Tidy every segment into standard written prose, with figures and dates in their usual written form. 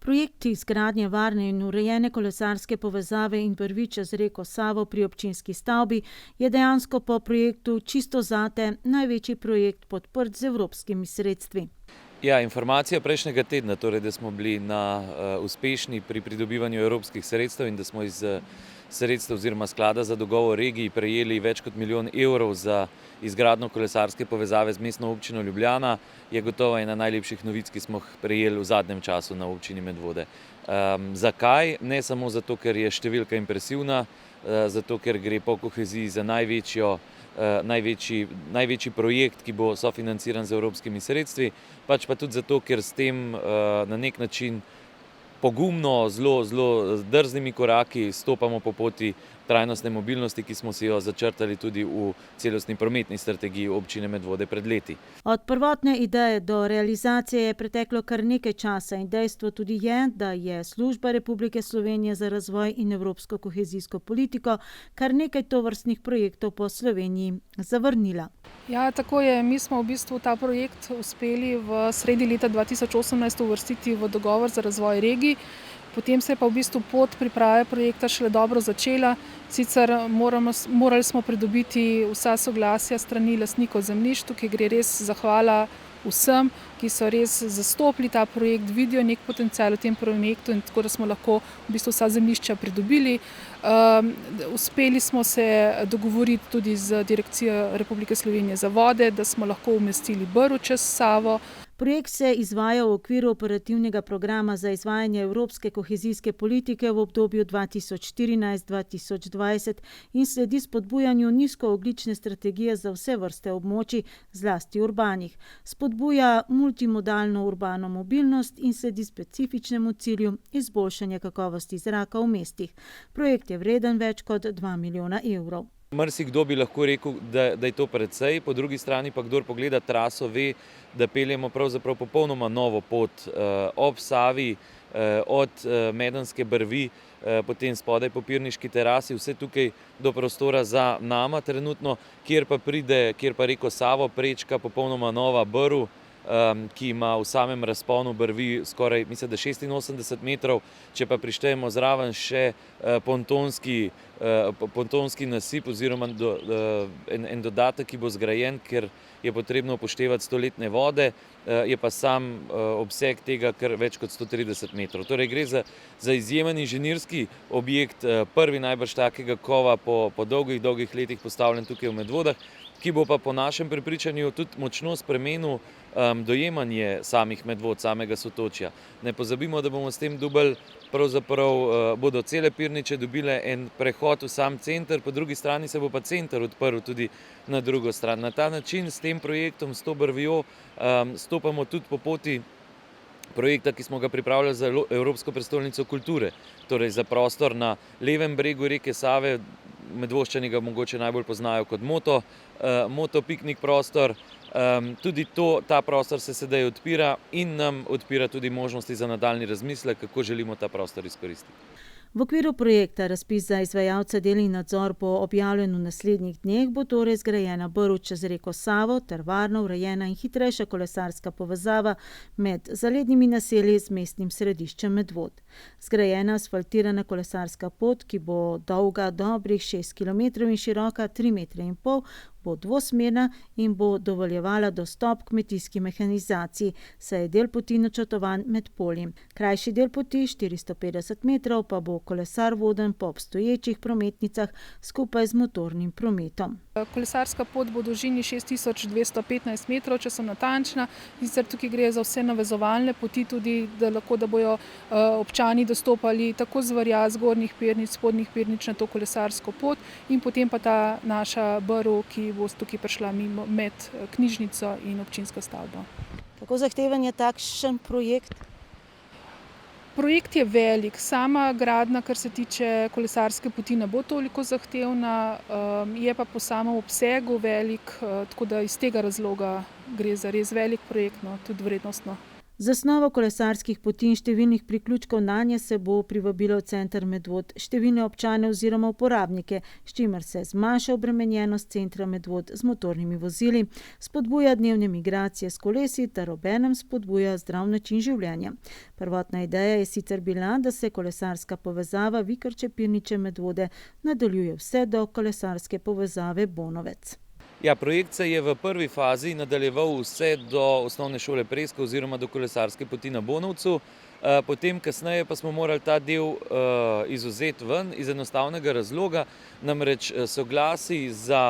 Projekt izgradnje varne in urejene kolesarske povezave in vrvi čez reko Savo pri občinski stavbi je dejansko po projektu Čisto zate največji projekt podprt z evropskimi sredstvi. Ja, informacija prejšnjega tedna, torej, da smo bili uspešni pri pridobivanju evropskih sredstev in da smo iz sredstev oziroma sklada za dogovor regiji prejeli več kot 1 milijon evrov za izgradnjo kolesarske povezave z mestno občino Ljubljana, je gotovo ena najlepših novic, ki smo jih prejeli v zadnjem času na občini Medvode. Zakaj? Ne samo zato, ker je številka impresivna, zato ker gre po koheziji za največji projekt, ki bo sofinanciran z evropskimi sredstvi, pač pa tudi zato, ker s tem na nek način pogumno, zelo drznimi koraki stopamo po poti trajnostne mobilnosti, ki smo si jo začrtali tudi v celostni prometni strategiji občine Medvode pred leti. Od prvotne ideje do realizacije je preteklo kar nekaj časa in dejstvo tudi je, da je Služba Republike Slovenije za razvoj in evropsko kohezijsko politiko kar nekaj tovrstnih projektov po Sloveniji zavrnila. Ja, tako je. Mi smo v bistvu ta projekt uspeli v sredi leta 2018 uvrstiti v dogovor za razvoj regij. Potem se je pa v bistvu pot priprave projekta šele dobro začela. Sicer morali smo pridobiti vsa soglasja strani lastnikov zemljišč, ki gre res zahvala vsem, ki so res zastopili ta projekt, vidijo nek potencial v tem projektu in tako, da smo lahko v bistvu vsa zemljišča pridobili. Uspeli smo se dogovoriti tudi z Direkcijo Republike Slovenije za vode, da smo lahko umestili brv čez Savo. Projekt se izvaja v okviru operativnega programa za izvajanje evropske kohezijske politike v obdobju 2014-2020 in sledi spodbujanju nizkoogljične strategije za vse vrste območij, zlasti urbanih. Spodbuja multimodalno urbano mobilnost in sledi specifičnemu cilju izboljšanja kakovosti zraka v mestih. Projekt je vreden več kot 2 milijona evrov. Marsikdo bi lahko rekel, da je to precej, po drugi strani pa kdor pogleda traso, ve, da peljemo pravzaprav popolnoma novo pot ob Savi, od Medenske brvi, potem spodaj po Pirniški terasi, vse tukaj do prostora za nama trenutno, kjer pa reko Savo prečka popolnoma nova brv, ki ima v samem razponu brvi skoraj, mislim, da 86 metrov, če pa prištejemo zraven še pontonski nasip oziroma en dodatek, ki bo zgrajen, ker je potrebno upoštevati stoletne vode, je pa sam obseg tega kar več kot 130 metrov. Torej gre za izjemen inženirski objekt, prvi najbrž takega kova po dolgih letih postavljen tukaj v Medvodah, ki bo pa po našem prepričanju tudi močno spremenil dojemanje samih Medvod, samega Sotočja. Ne pozabimo, da bomo s tem dobili, pravzaprav bodo cele Pirniče dobile en prehod v sam center, po drugi strani se bo pa center odprl tudi na drugo stran. Na ta način s tem projektom, s to brvjo, stopamo tudi po poti projekta, ki smo ga pripravljali za Evropsko prestolnico kulture, torej za prostor na levem bregu reke Save. Medvoščani ga mogoče najbolj poznajo kot moto piknik prostor. Tudi ta prostor se sedaj odpira in nam odpira tudi možnosti za nadaljnji razmislek, kako želimo ta prostor izkoristiti. V okviru projekta Razpis za izvajalce del in nadzor bo objavljen v naslednjih dneh, bo torej zgrajena brv čez reko Savo ter varno, urejena in hitrejša kolesarska povezava med zalednimi naselji z mestnim središčem Medvod. Zgrajena asfaltirana kolesarska pot, ki bo dolga dobrih 6 km in široka 3,5 metra, bo dvosmerna in bo dovoljevala dostop kmetijski mehanizaciji, saj je del poti načrtovan med polji. Krajši del poti, 450 metrov, pa bo kolesar voden po obstoječih prometnicah skupaj z motornim prometom. Kolesarska pot bo v dolžini 6215 metrov, če sem natančna. Sicer tukaj gre za vse navezovalne poti, tudi da bojo občani dostopali tako z Varja, zgornjih Pirnic, spodnjih Pirnic na to kolesarsko pot in potem pa ta naša brv, ki bo tukaj prišla med knjižnico in občinsko stavbo. Kako zahteven je takšen projekt? Projekt je velik. Sama gradnja, kar se tiče kolesarske poti, ne bo toliko zahtevna, je pa po samem obsegu velik, tako da iz tega razloga gre za res velik projekt, tudi vrednostno. Z zasnovo kolesarskih poti in številnih priključkov nanje se bo privabilo v center Medvod številne občane oziroma uporabnike, s čimer se zmanjša obremenjenost centra Medvod z motornimi vozili, spodbuja dnevne migracije s kolesi ter obenem spodbuja zdrav način življenja. Prvotna ideja je sicer bila, da se kolesarska povezava Vikrče-Pirniče-Medvode nadaljuje vse do kolesarske povezave Bonovec. Ja, projekt se je v prvi fazi nadaljeval vse do osnovne šole Presko oziroma do kolesarske poti na Bonovcu. Potem kasneje pa smo morali ta del izvzeti ven iz enostavnega razloga, namreč soglasij za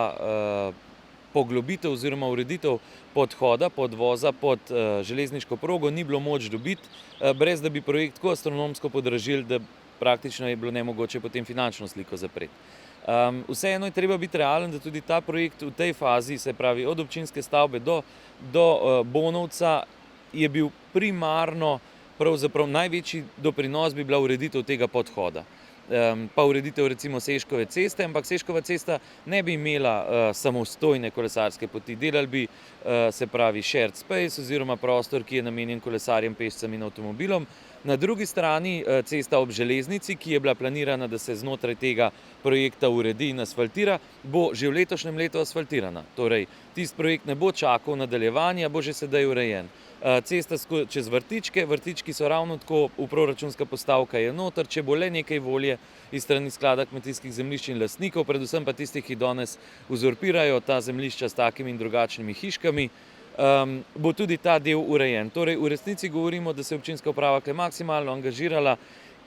poglobitev oziroma ureditev podhoda, podvoza pod železniško progo ni bilo moč dobiti, brez da bi projekt tako astronomsko podražili, da praktično je bilo nemogoče potem finančno sliko zapreti. Vseeno je treba biti realen, da tudi ta projekt v tej fazi, se pravi od občinske stavbe do Bonovca, je bil primarno, pravzaprav največji doprinos bi bila ureditev tega podhoda. Pa ureditev recimo Seškove ceste, ampak Seškova cesta ne bi imela samostojne kolesarske poti. Delali bi, se pravi, shared space oziroma prostor, ki je namenjen kolesarjem, pešcem in avtomobilom. Na drugi strani cesta ob železnici, ki je bila planirana, da se znotraj tega projekta uredi in asfaltira, bo že v letošnjem letu asfaltirana. Torej, tisti projekt ne bo čakal nadaljevanja, bo že sedaj urejen. Cesta čez vrtičke, vrtički so ravno tako, v proračunska postavka je noter, če bo le nekaj volje iz strani sklada kmetijskih zemljišč in lastnikov, predvsem pa tistih, ki danes uzurpirajo ta zemljišča s takimi in drugačnimi hiškami, bo tudi ta del urejen. Torej, v resnici govorimo, da se je občinska uprava maksimalno angažirala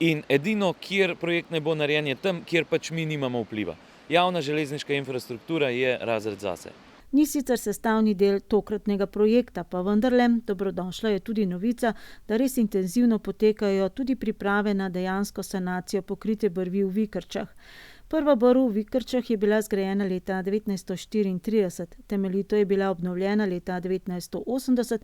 in edino, kjer projekt ne bo narejen, je tam, kjer pač mi nimamo vpliva. Javna železniška infrastruktura je razred zase. Ni sicer sestavni del tokratnega projekta, pa vendarle dobrodošla je tudi novica, da res intenzivno potekajo tudi priprave na dejansko sanacijo pokrite brvi v Vikrčah. Prva brv v Vikrčah je bila zgrajena leta 1934, temeljito je bila obnovljena leta 1980,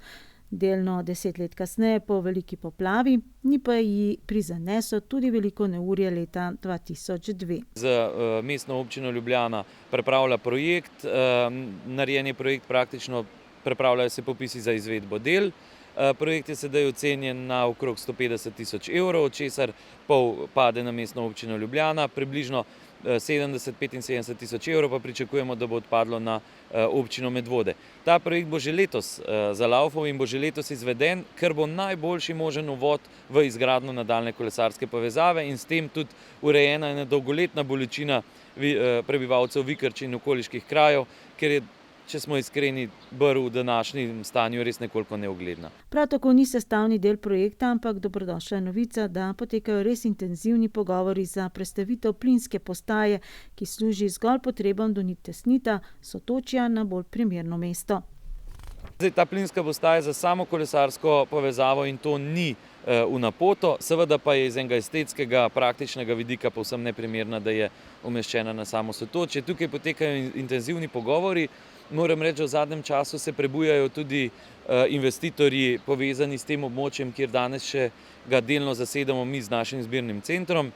delno 10 let kasneje po veliki poplavi, ni pa ji prizaneslo tudi veliko neurje leta 2002. Z mestno občino Ljubljana pripravlja projekt, narejen je projekt praktično, pripravljajo se popisi za izvedbo del. Projekt je sedaj ocenjen na okrog 150 tisoč evrov, od česar pol pade na mestno občino Ljubljana, približno 70-75 tisoč evrov pa pričakujemo, da bo odpadlo na občino Medvode. Ta projekt bo že letos zalaufal in bo že letos izveden, ker bo najboljši možen uvod v izgradnjo nadaljnje kolesarske povezave in s tem tudi urejena ena dolgoletna bolečina prebivalcev Vikrč in okoliških krajev, ker je, če smo iskreni, brv v današnjem stanju res nekoliko neugledna. Prav tako ni sestavni del projekta, ampak dobrodošla novica, da potekajo res intenzivni pogovori za prestavitev plinske postaje, ki služi zgolj potrebam Donite Snita, Sotočja na bolj primerno mesto. Zdaj, ta plinska postaja za samo kolesarsko povezavo in to ni v napoto, seveda pa je iz enega estetskega, praktičnega vidika povsem neprimerna, da je umeščena na samo Sotočje. Tukaj potekajo intenzivni pogovori. Moram reči, da v zadnjem času se prebujajo tudi investitorji povezani s tem območjem, kjer danes še ga delno zasedamo mi z našim zbirnim centrom.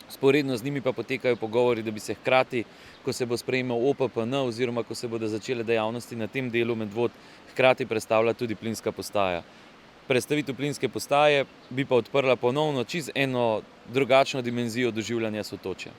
Sporedno z njimi pa potekajo pogovori, da bi se hkrati, ko se bo sprejemal OPPN oziroma ko se bodo začele dejavnosti na tem delu Medvod, hkrati prestavlja tudi plinska postaja. Prestavitev plinske postaje bi pa odprla ponovno čisto eno drugačno dimenzijo doživljanja Sotočja.